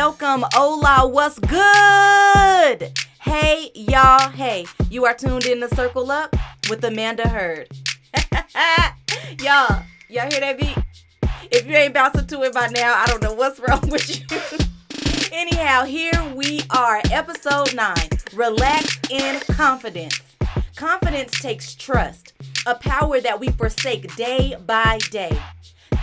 welcome. Hola, what's good? Hey, y'all. Hey, you are tuned in to Circle Up with Amanda Heard. y'all hear that beat? If you ain't bouncing to it by now, I don't know what's wrong with you. Anyhow, here we are, episode 9, Relax in Confidence. Confidence takes trust, a power that we forsake day by day.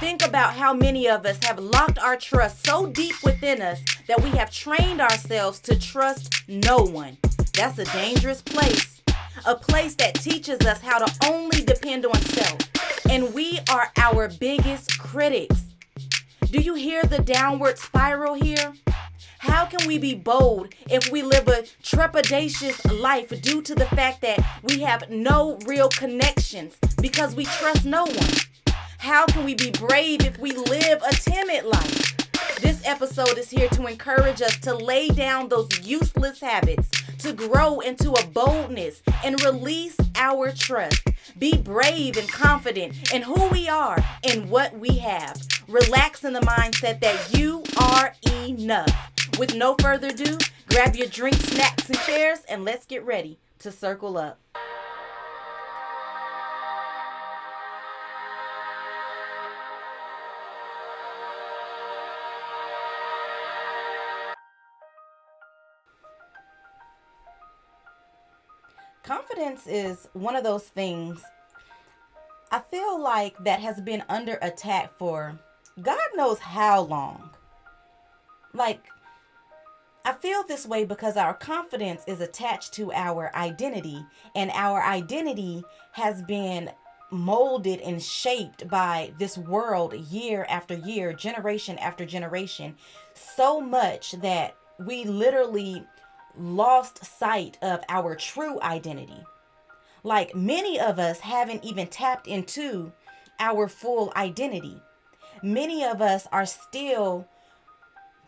Think about how many of us have locked our trust so deep within us that we have trained ourselves to trust no one. That's a dangerous place. A place that teaches us how to only depend on self. And we are our biggest critics. Do you hear the downward spiral here? How can we be bold if we live a trepidatious life due to the fact that we have no real connections because we trust no one? How can we be brave if we live a timid life? This episode is here to encourage us to lay down those useless habits, to grow into a boldness and release our trust. Be brave and confident in who we are and what we have. Relax in the mindset that you are enough. With no further ado, grab your drinks, snacks, and chairs, and let's get ready to circle up. Confidence is one of those things I feel like that has been under attack for God knows how long. I feel this way because our confidence is attached to our identity, and our identity has been molded and shaped by this world year after year, generation after generation, so much that we literally lost sight of our true identity. Like, many of us haven't even tapped into our full identity. Many of us are still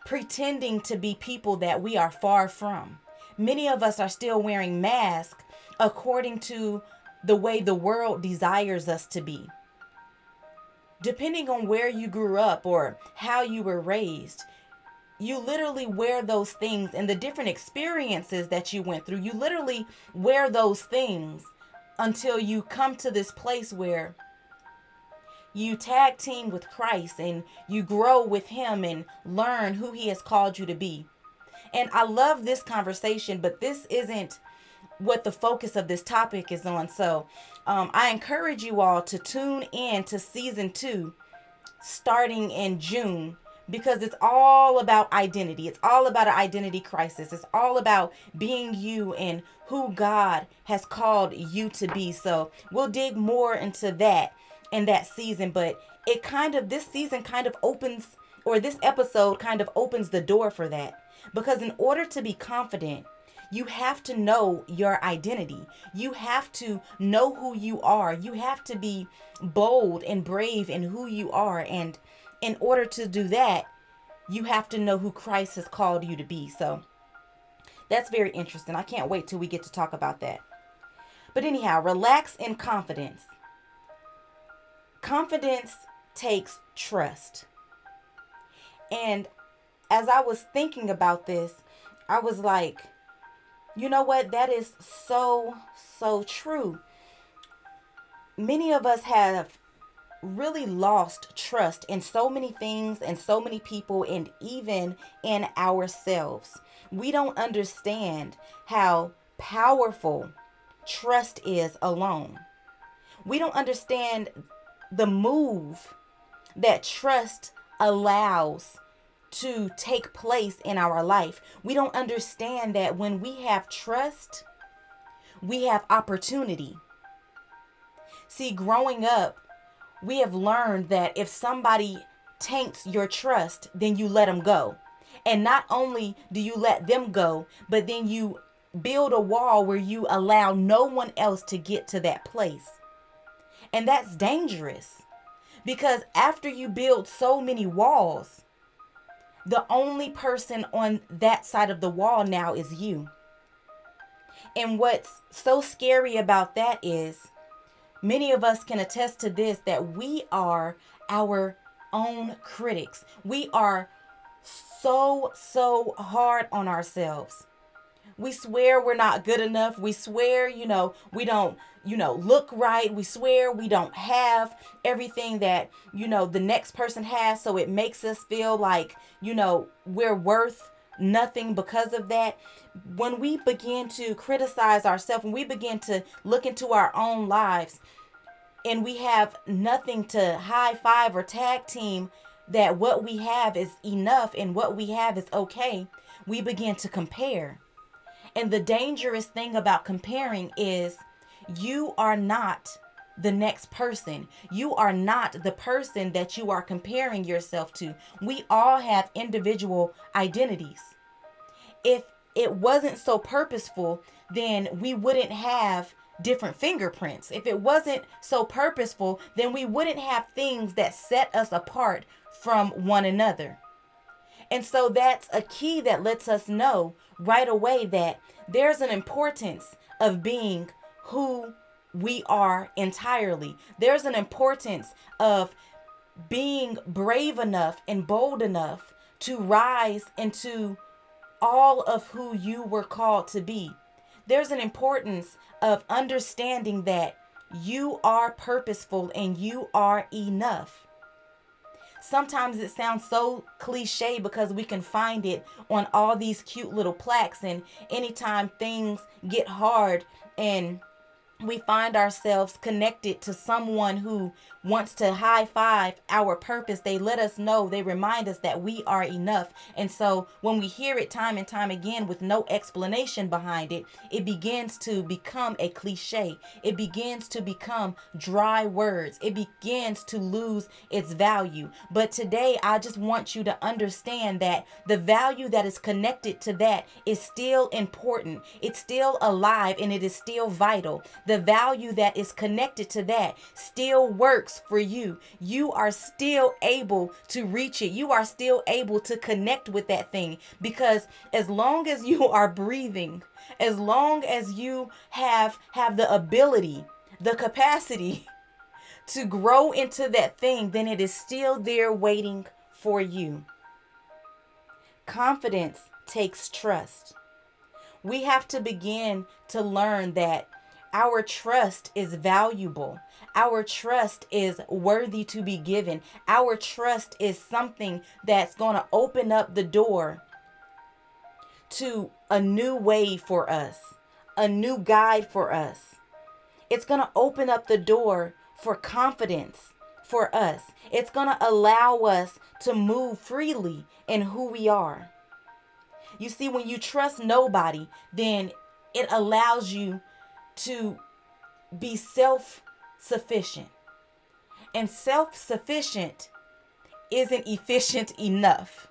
pretending to be people that we are far from. Many of us are still wearing masks according to the way the world desires us to be. Depending on where you grew up or how you were raised, you literally wear those things, and the different experiences that you went through, you literally wear those things until you come to this place where you tag team with Christ and you grow with him and learn who he has called you to be. And I love this conversation, but this isn't what the focus of this topic is on. So I encourage you all to tune in to season 2 starting in June, because it's all about identity. It's all about an identity crisis. It's all about being you and who God has called you to be. So we'll dig more into that in that season, but this season kind of opens, or this episode kind of opens the door for that. Because in order to be confident, you have to know your identity. You have to know who you are. You have to be bold and brave in who you are. And in order to do that, you have to know who Christ has called you to be. So that's very interesting. I can't wait till we get to talk about that. But anyhow, relax in confidence. Confidence takes trust. And as I was thinking about this, I was like, you know what? That is so true. Many of us have really lost trust in so many things and so many people, and even in ourselves. We don't understand how powerful trust is alone. We don't understand the move that trust allows to take place in our life. We don't understand that when we have trust, we have opportunity. See, growing up, we have learned that if somebody taints your trust, then you let them go. And not only do you let them go, but then you build a wall where you allow no one else to get to that place. And that's dangerous, because after you build so many walls, the only person on that side of the wall now is you. And what's so scary about that is, many of us can attest to this, that we are our own critics. We are so hard on ourselves. We swear we're not good enough. We swear, we don't, look right. We swear we don't have everything that, the next person has. So it makes us feel like, we're worth nothing because of that. When we begin to criticize ourselves, when we begin to look into our own lives, and we have nothing to high five or tag team that what we have is enough and what we have is okay, we begin to compare. And the dangerous thing about comparing is you are not the next person. You are not the person that you are comparing yourself to. We all have individual identities. If it wasn't so purposeful, then we wouldn't have different fingerprints. If it wasn't so purposeful, then we wouldn't have things that set us apart from one another. And so that's a key that lets us know right away that there's an importance of being who we are entirely. There's an importance of being brave enough and bold enough to rise into all of who you were called to be. There's an importance of understanding that you are purposeful and you are enough. Sometimes it sounds so cliche because we can find it on all these cute little plaques, and anytime things get hard and we find ourselves connected to someone who wants to high five our purpose, they let us know, they remind us that we are enough. And so when we hear it time and time again with no explanation behind it, it begins to become a cliche. It begins to become dry words. It begins to lose its value. But today, I just want you to understand that the value that is connected to that is still important. It's still alive and it is still vital. The value that is connected to that still works for you. You are still able to reach it. You are still able to connect with that thing, because as long as you are breathing, as long as you have the ability, the capacity to grow into that thing, then it is still there waiting for you. Confidence takes trust. We have to begin to learn that our trust is valuable. Our trust is worthy to be given. Our trust is something that's going to open up the door to a new way for us, a new guide for us. It's going to open up the door for confidence for us. It's going to allow us to move freely in who we are. You see, when you trust nobody, then it allows you to be self-sufficient. And self-sufficient isn't efficient enough.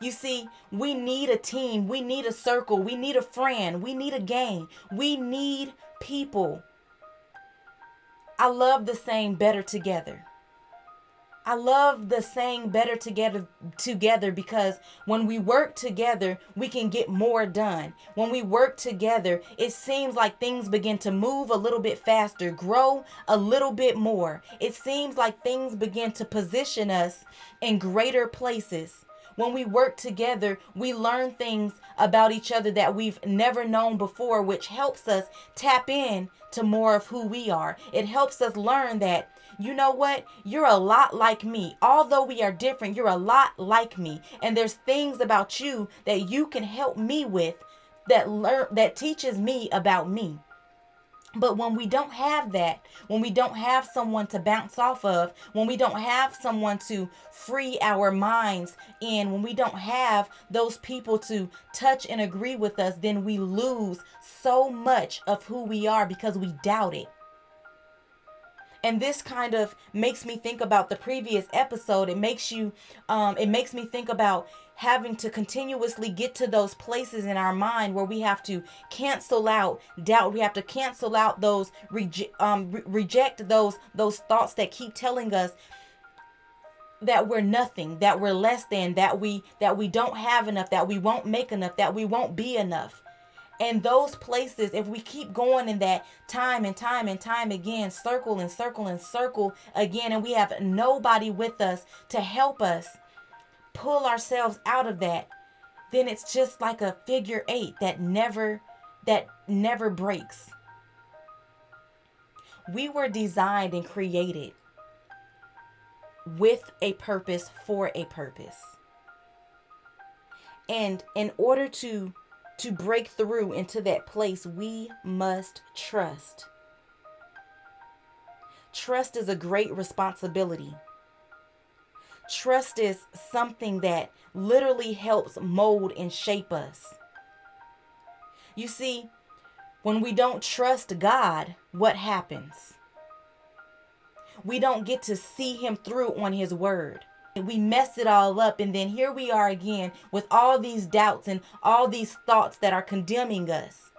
You see, we need a team, we need a circle, we need a friend, we need a gang, we need people. I love the saying better together. I love the saying better together because when we work together, we can get more done. When we work together, it seems like things begin to move a little bit faster, grow a little bit more. It seems like things begin to position us in greater places. When we work together, we learn things about each other that we've never known before, which helps us tap in to more of who we are. It helps us learn that, you know what? You're a lot like me. Although we are different, you're a lot like me. And there's things about you that you can help me with that teaches me about me. But when we don't have that, when we don't have someone to bounce off of, when we don't have someone to free our minds in, when we don't have those people to touch and agree with us, then we lose so much of who we are because we doubt it. And this kind of makes me think about the previous episode. It makes me think about having to continuously get to those places in our mind where we have to cancel out doubt. We have to cancel out those reject those thoughts that keep telling us that we're nothing, that we're less than, that we don't have enough, that we won't make enough, that we won't be enough. And those places, if we keep going in that time and time and time again, circle and circle and circle again, and we have nobody with us to help us pull ourselves out of that, then it's just like a figure eight that never breaks. We were designed and created with a purpose, for a purpose. And in order to break through into that place, we must trust. Trust is a great responsibility. Trust is something that literally helps mold and shape us. You see, when we don't trust God, what happens? We don't get to see him through on his word. We mess it all up, and then here we are again with all these doubts and all these thoughts that are condemning us.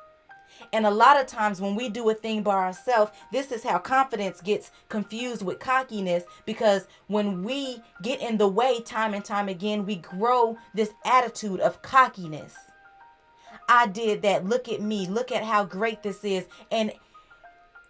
And a lot of times when we do a thing by ourselves, this is how confidence gets confused with cockiness, because when we get in the way time and time again, we grow this attitude of cockiness. I did that. Look at me. Look at how great this is. And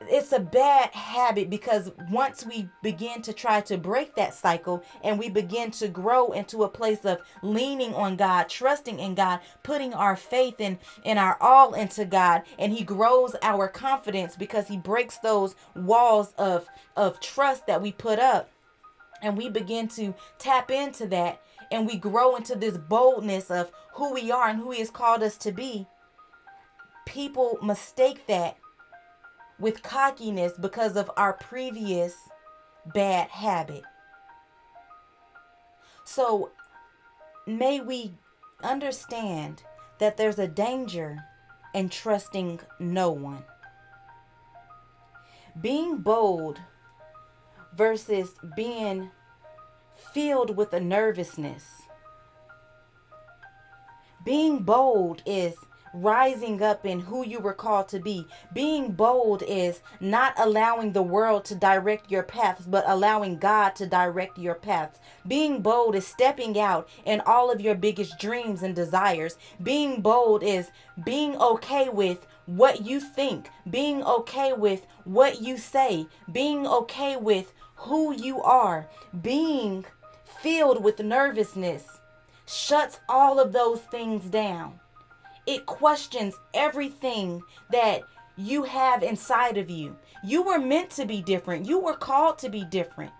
it's a bad habit, because once we begin to try to break that cycle and we begin to grow into a place of leaning on God, trusting in God, putting our faith and our all into God, and he grows our confidence because he breaks those walls of trust that we put up, and we begin to tap into that, and we grow into this boldness of who we are and who he has called us to be. People mistake that with cockiness because of our previous bad habit. So may we understand that there's a danger in trusting no one. Being bold versus being filled with a nervousness. Being bold is rising up in who you were called to be. Being bold is not allowing the world to direct your paths, but allowing God to direct your paths. Being bold is stepping out in all of your biggest dreams and desires. Being bold is being okay with what you think, being okay with what you say, being okay with who you are. Being filled with nervousness shuts all of those things down. It questions everything that you have inside of you. You were meant to be different. You were called to be different.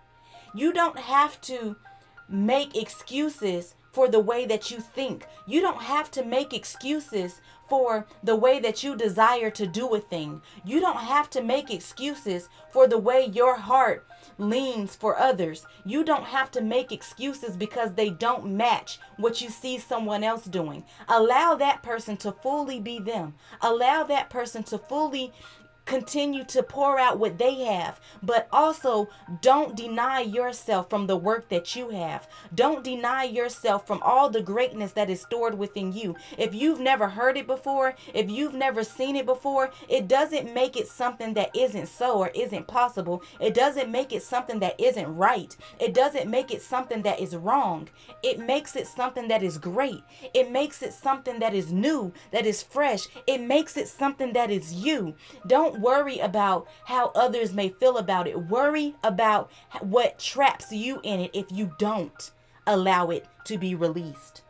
You don't have to make excuses for the way that you think. You don't have to make excuses for the way that you desire to do a thing. You don't have to make excuses for the way your heart leans for others. You don't have to make excuses because they don't match what you see someone else doing. Allow that person to fully be them. Allow that person to fully continue to pour out what they have, but also don't deny yourself from the work that you have. Don't deny yourself from all the greatness that is stored within you. If you've never heard it before, if you've never seen it before, it doesn't make it something that isn't so or isn't possible. It doesn't make it something that isn't right. It doesn't make it something that is wrong. It makes it something that is great. It makes it something that is new, that is fresh. It makes it something that is you. Don't worry about how others may feel about it. Worry about what traps you in it if you don't allow it to be released.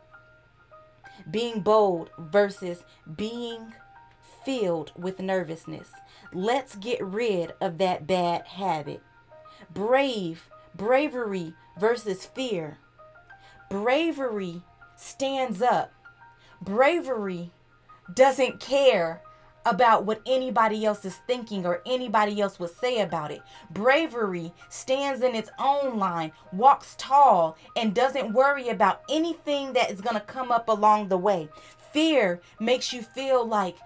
Being bold versus being filled with nervousness. Let's get rid of that bad habit. Bravery versus fear. Bravery stands up. Bravery doesn't care about what anybody else is thinking or anybody else would say about it. Bravery stands in its own line, walks tall, and doesn't worry about anything that is going to come up along the way. Fear makes you feel like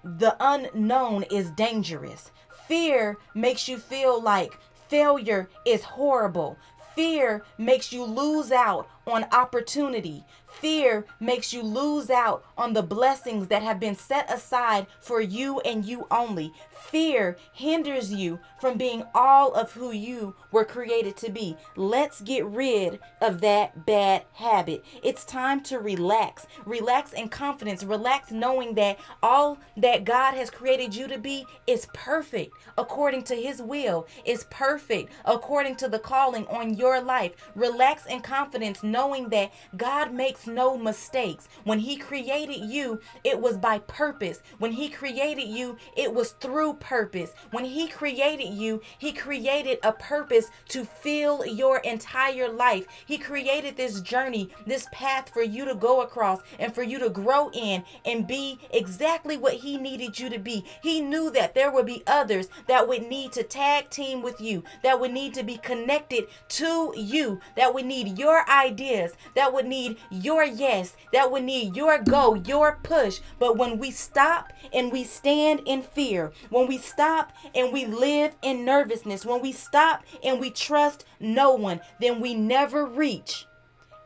the unknown is dangerous. Fear makes you feel like failure is horrible. Fear makes you lose out on opportunity. Fear makes you lose out on the blessings that have been set aside for you and you only. Fear hinders you from being all of who you were created to be. Let's get rid of that bad habit. It's time to relax. Relax in confidence. Relax knowing that all that God has created you to be is perfect according to his will, is perfect according to the calling on your life. Relax in confidence knowing that God makes no mistakes. When he created you, it was by purpose. When he created you, it was through purpose. When he created you, he created a purpose to fill your entire life. He created this journey, this path for you to go across and for you to grow in and be exactly what he needed you to be. He knew that there would be others that would need to tag team with you, that would need to be connected to you, that would need your ideas, that would need your yes, that would need your go, your push. But when we stop and we stand in fear, when we stop and we live in nervousness, when we stop and we trust no one, then we never reach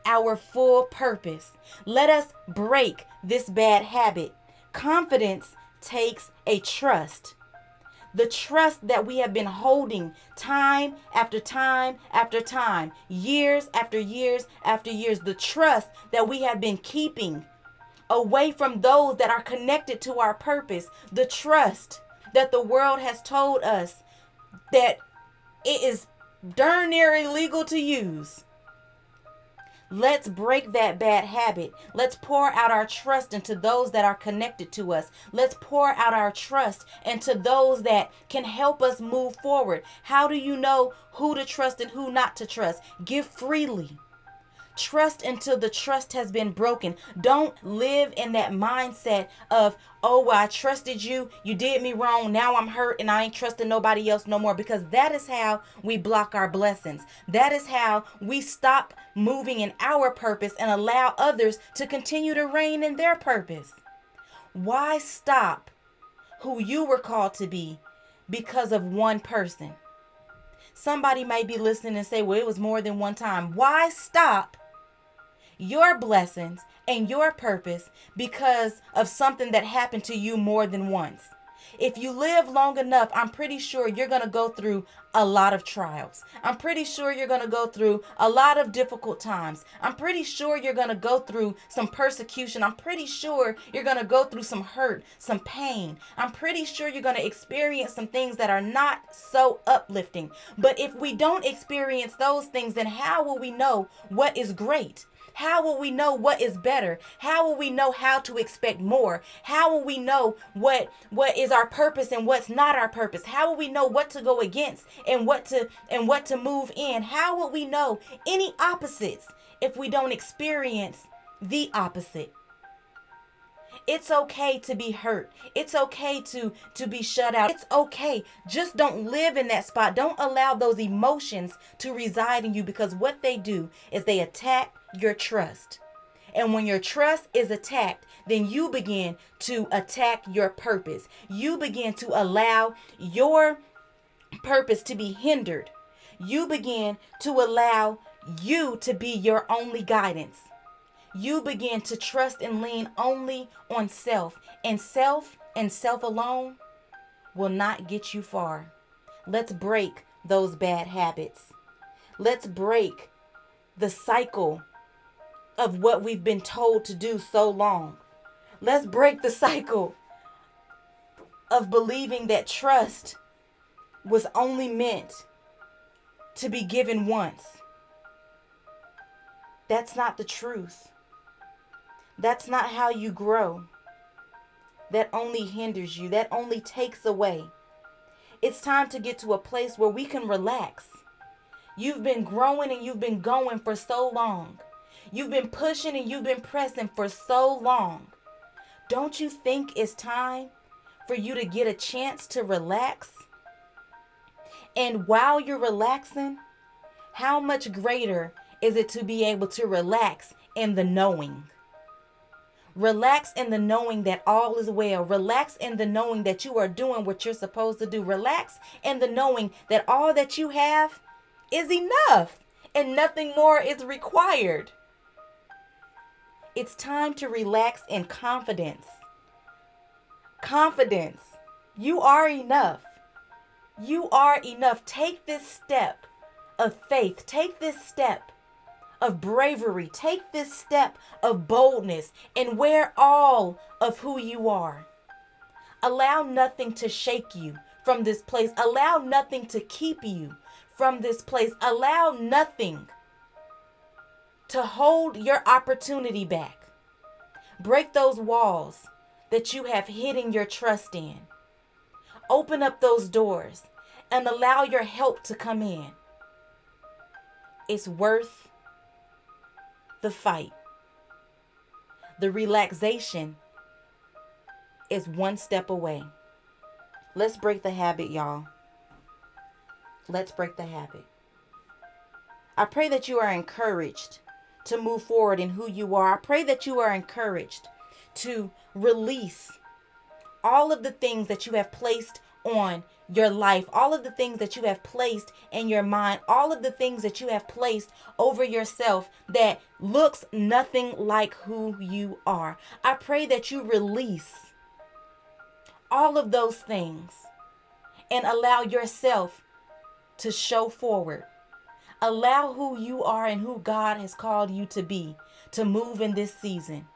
our full purpose. Let us break this bad habit. Confidence takes a trust. The trust that we have been holding time after time after time, years after years after years. The trust that we have been keeping away from those that are connected to our purpose. The trust that the world has told us that it is darn near illegal to use. Let's break that bad habit. Let's pour out our trust into those that are connected to us. Let's pour out our trust into those that can help us move forward. How do you know who to trust and who not to trust? Give freely. Trust until the trust has been broken. Don't live in that mindset of, oh, well, I trusted you. You did me wrong. Now I'm hurt and I ain't trusting nobody else no more. Because that is how we block our blessings. That is how we stop moving in our purpose and allow others to continue to reign in their purpose. Why stop who you were called to be because of one person? Somebody might be listening and say, well, it was more than one time. Why stop your blessings and your purpose because of something that happened to you more than once? If you live long enough, I'm pretty sure you're going to go through a lot of trials. I'm pretty sure you're going to go through a lot of difficult times. I'm pretty sure you're going to go through some persecution. I'm pretty sure you're going to go through some hurt, some pain. I'm pretty sure you're going to experience some things that are not so uplifting. But if we don't experience those things, then how will we know what is great? How will we know what is better? How will we know how to expect more? How will we know what is our purpose and what's not our purpose? How will we know what to go against and what to move in? How will we know any opposites if we don't experience the opposite? It's okay to be hurt. It's okay to be shut out. It's okay. Just don't live in that spot. Don't allow those emotions to reside in you, because what they do is they attack your trust. And when your trust is attacked, then you begin to attack your purpose. You begin to allow your purpose to be hindered. You begin to allow you to be your only guidance. You begin to trust and lean only on self. And self alone will not get you far. Let's break those bad habits. Let's break the cycle of what we've been told to do so long. Let's break the cycle of believing that trust was only meant to be given once. That's not the truth. That's not how you grow. That only hinders you. That only takes away. It's time to get to a place where we can relax. You've been growing and you've been going for so long. You've been pushing and you've been pressing for so long. Don't you think it's time for you to get a chance to relax? And while you're relaxing, how much greater is it to be able to relax in the knowing? Relax in the knowing that all is well. Relax in the knowing that you are doing what you're supposed to do. Relax in the knowing that all that you have is enough and nothing more is required. It's time to relax in confidence. Confidence. You are enough. You are enough. Take this step of faith. Take this step of bravery. Take this step of boldness and wear all of who you are. Allow nothing to shake you from this place. Allow nothing to keep you from this place. Allow nothing to hold your opportunity back. Break those walls that you have hidden your trust in. Open up those doors and allow your help to come in. It's worth the fight. The relaxation is one step away. Let's break the habit, y'all. Let's break the habit. I pray that you are encouraged to move forward in who you are. I pray that you are encouraged to release all of the things that you have placed on your life, all of the things that you have placed in your mind, all of the things that you have placed over yourself that looks nothing like who you are. I pray that you release all of those things and allow yourself to show forward. Allow who you are and who God has called you to be to move in this season.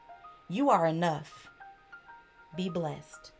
You are enough. Be blessed.